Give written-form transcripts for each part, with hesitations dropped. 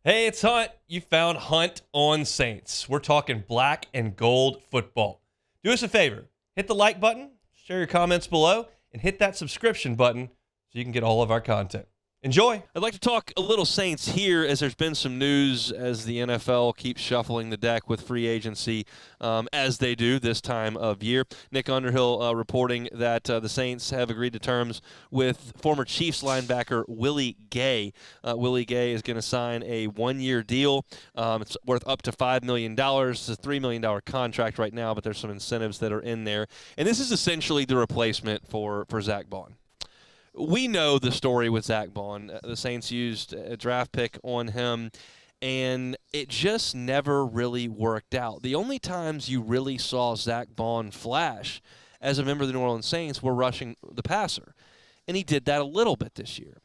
Hey, it's Hunt. You found Hunt on Saints. We're talking black and gold football. Do us a favor. Hit the like button, share your comments below, and hit that subscription button so you can get all of our content. Enjoy. I'd like to talk a little Saints here as there's been some news as the NFL keeps shuffling the deck with free agency as they do this time of year. Nick Underhill reporting that the Saints have agreed to terms with former Chiefs linebacker Willie Gay. Willie Gay is going to sign a one-year deal. It's worth up to $5 million. It's a $3 million contract right now, but there's some incentives that are in there. And this is essentially the replacement for Zach Bond. We know the story with Zach Bond. The Saints used a draft pick on him, and it just never really worked out. The only times you really saw Zach Bond flash as a member of the New Orleans Saints were rushing the passer, and he did that a little bit this year.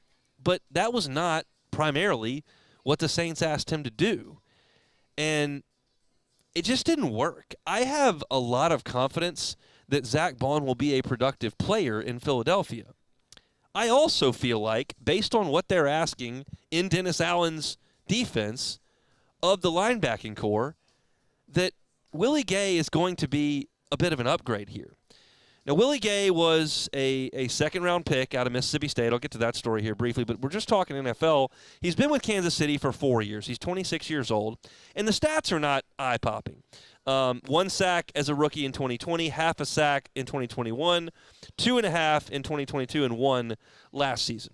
But that was not primarily what the Saints asked him to do, and it just didn't work. I have a lot of confidence that Zach Bond will be a productive player in Philadelphia. I also feel like, based on what they're asking in Dennis Allen's defense of the linebacking core, that Willie Gay is going to be a bit of an upgrade here. Now, Willie Gay was a second-round pick out of Mississippi State. I'll get to that story here briefly, but we're just talking NFL. He's been with Kansas City for 4 years. He's 26 years old, and the stats are not eye-popping. 1 sack as a rookie in 2020, half a sack in 2021, 2.5 in 2022, and 1 last season.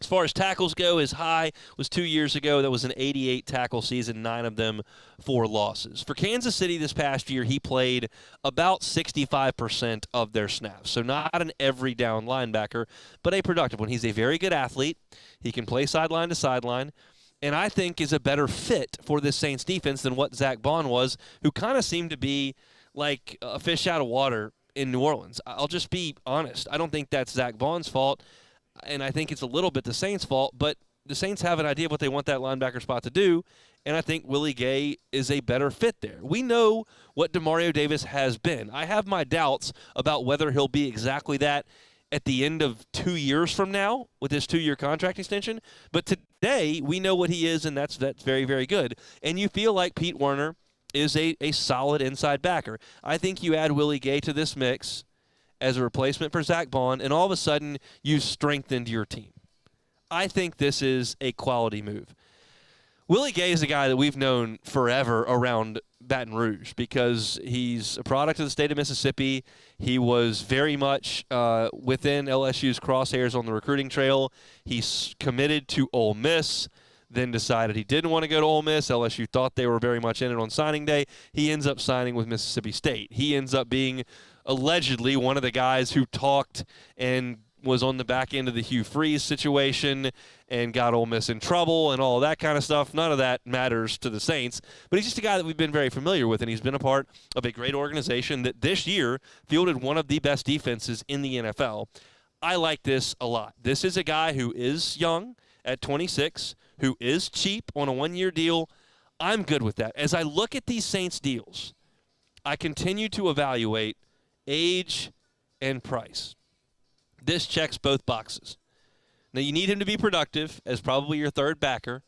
As far as tackles go, his high was 2 years ago. That was an 88 tackle season, 9 of them for losses. For Kansas City this past year, he played about 65% of their snaps. So not an every down linebacker, but a productive one. He's a very good athlete. He can play sideline to sideline, and I think is a better fit for this Saints defense than what Zach Bond was, who kind of seemed to be like a fish out of water in New Orleans. I'll just be honest. I don't think that's Zach Bond's fault, and I think it's a little bit the Saints' fault, but the Saints have an idea of what they want that linebacker spot to do, and I think Willie Gay is a better fit there. We know what Demario Davis has been. I have my doubts about whether he'll be exactly that at the end of 2 years from now with his 2-year contract extension. But today, we know what he is, and that's very, very good. And you feel like Pete Werner is a solid inside backer. I think you add Willie Gay to this mix as a replacement for Zach Bond, and all of a sudden, you've strengthened your team. I think this is a quality move. Willie Gay is a guy that we've known forever around Baton Rouge because he's a product of the state of Mississippi. He was very much within LSU's crosshairs on the recruiting trail. He's committed to Ole Miss, then decided he didn't want to go to Ole Miss. LSU thought they were very much in it on signing day. He ends up signing with Mississippi State. He ends up being allegedly one of the guys who talked and was on the back end of the Hugh Freeze situation and got Ole Miss in trouble and all of that kind of stuff. None of that matters to the Saints, but he's just a guy that we've been very familiar with, and he's been a part of a great organization that this year fielded one of the best defenses in the NFL. I like this a lot. This is a guy who is young at 26, who is cheap on a one-year deal. I'm good with that. As I look at these Saints deals, I continue to evaluate age and price. This checks both boxes. Now, you need him to be productive as probably your third backer,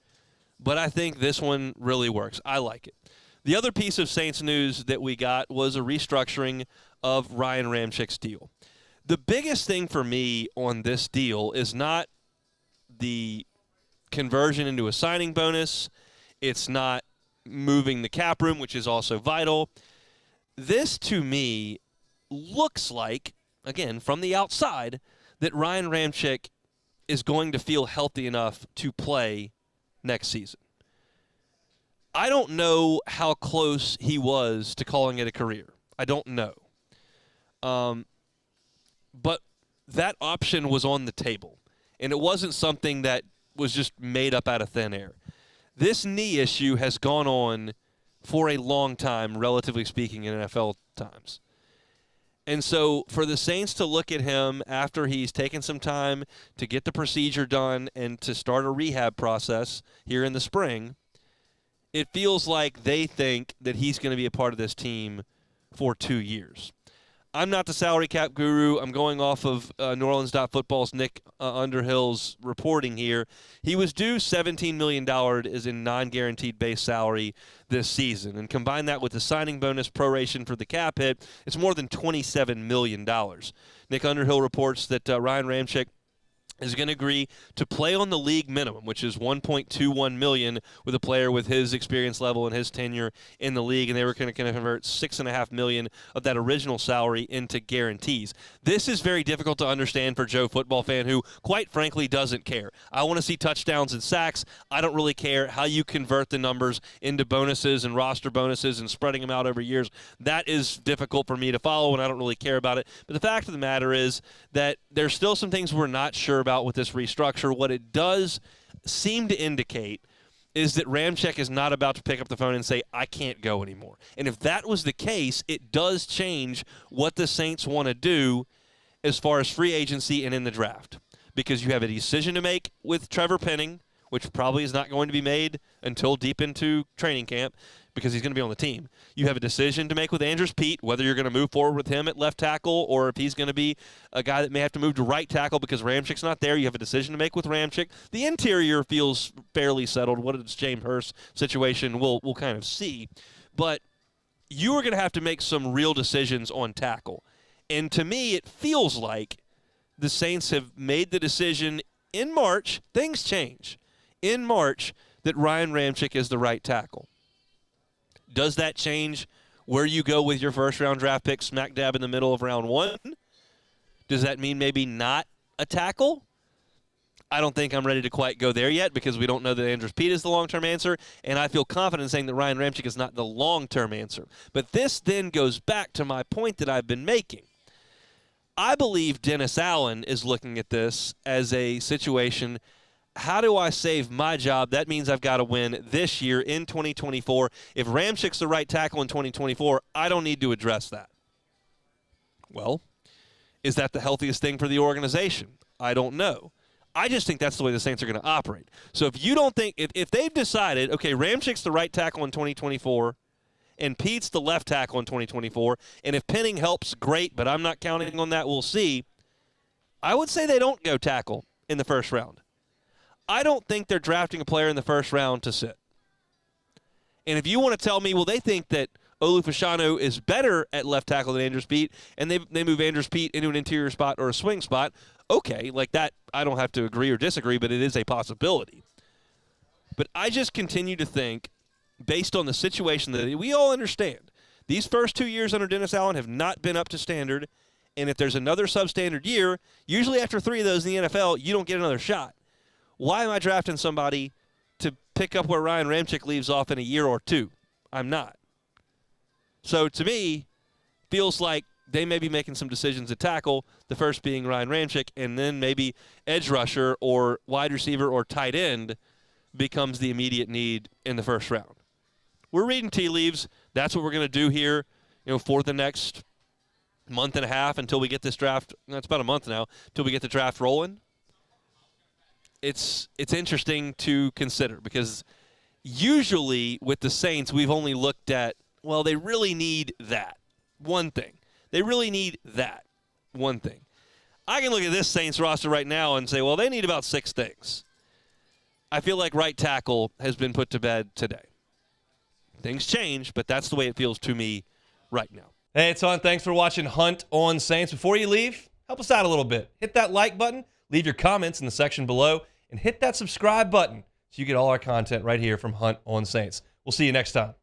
but I think this one really works. I like it. The other piece of Saints news that we got was a restructuring of Ryan Ramczyk's deal. The biggest thing for me on this deal is not the conversion into a signing bonus. It's not moving the cap room, which is also vital. This, to me, looks like, again, from the outside, that Ryan Ramczyk is going to feel healthy enough to play next season. I don't know how close he was to calling it a career. I don't know. But that option was on the table, and it wasn't something that was just made up out of thin air. This knee issue has gone on for a long time, relatively speaking, in NFL times. And so for the Saints to look at him after he's taken some time to get the procedure done and to start a rehab process here in the spring, it feels like they think that he's going to be a part of this team for 2 years. I'm not the salary cap guru. I'm going off of New Orleans.football's Nick Underhill's reporting here. He was due $17 million as in non-guaranteed base salary this season. And combine that with the signing bonus proration for the cap hit, it's more than $27 million. Nick Underhill reports that Ryan Ramczyk is going to agree to play on the league minimum, which is $1.21 million with a player with his experience level and his tenure in the league, and they were going to convert $6.5 million of that original salary into guarantees. This is very difficult to understand for Joe football fan who, quite frankly, doesn't care. I want to see touchdowns and sacks. I don't really care how you convert the numbers into bonuses and roster bonuses and spreading them out over years. That is difficult for me to follow, and I don't really care about it. But the fact of the matter is that there's still some things we're not sure about with this restructure. What it does seem to indicate is that Ramczyk is not about to pick up the phone and say, I can't go anymore. And if that was the case, it does change what the Saints want to do as far as free agency and in the draft. Because you have a decision to make with Trevor Penning, which probably is not going to be made until deep into training camp because he's going to be on the team. You have a decision to make with Andrews Pete, whether you're going to move forward with him at left tackle or if he's going to be a guy that may have to move to right tackle because Ramczyk's not there. You have a decision to make with Ramczyk. The interior feels fairly settled. What is James Hurst's situation, we'll kind of see. But you are going to have to make some real decisions on tackle. And to me, it feels like the Saints have made the decision in March. Things change. In March, that Ryan Ramczyk is the right tackle. Does that change where you go with your first-round draft pick smack dab in the middle of round 1? Does that mean maybe not a tackle? I don't think I'm ready to quite go there yet because we don't know that Andrews Pete is the long-term answer, and I feel confident in saying that Ryan Ramczyk is not the long-term answer. But this then goes back to my point that I've been making. I believe Dennis Allen is looking at this as a situation, how do I save my job? That means I've got to win this year in 2024. If Ramczyk's the right tackle in 2024, I don't need to address that. Well, is that the healthiest thing for the organization? I don't know. I just think that's the way the Saints are going to operate. So if you don't think, if they've decided, okay, Ramczyk's the right tackle in 2024, and Pete's the left tackle in 2024, and if Penning helps, great, but I'm not counting on that, we'll see. I would say they don't go tackle in the first round. I don't think they're drafting a player in the first round to sit. And if you want to tell me, well, they think that Olu Fashanu is better at left tackle than Andrews Pete, and they move Andrews Pete into an interior spot or a swing spot, okay, like that, I don't have to agree or disagree, but it is a possibility. But I just continue to think, based on the situation that we all understand, these first 2 years under Dennis Allen have not been up to standard, and if there's another substandard year, usually after 3 of those in the NFL, you don't get another shot. Why am I drafting somebody to pick up where Ryan Ramczyk leaves off in a year or 2? I'm not. So to me, feels like they may be making some decisions at tackle, the first being Ryan Ramczyk, and then maybe edge rusher or wide receiver or tight end becomes the immediate need in the first round. We're reading tea leaves. That's what we're going to do here, for the next month and a half until we get this draft. That's about a month now, until we get the draft rolling. It's interesting to consider because usually with the Saints, we've only looked at, well, they really need that one thing. They really need that one thing. I can look at this Saints roster right now and say, well, they need about 6 things. I feel like right tackle has been put to bed today. Things change, but that's the way it feels to me right now. Hey, it's on. Thanks for watching Hunt on Saints. Before you leave, help us out a little bit. Hit that like button, leave your comments in the section below, and hit that subscribe button so you get all our content right here from Hunt on Saints. We'll see you next time.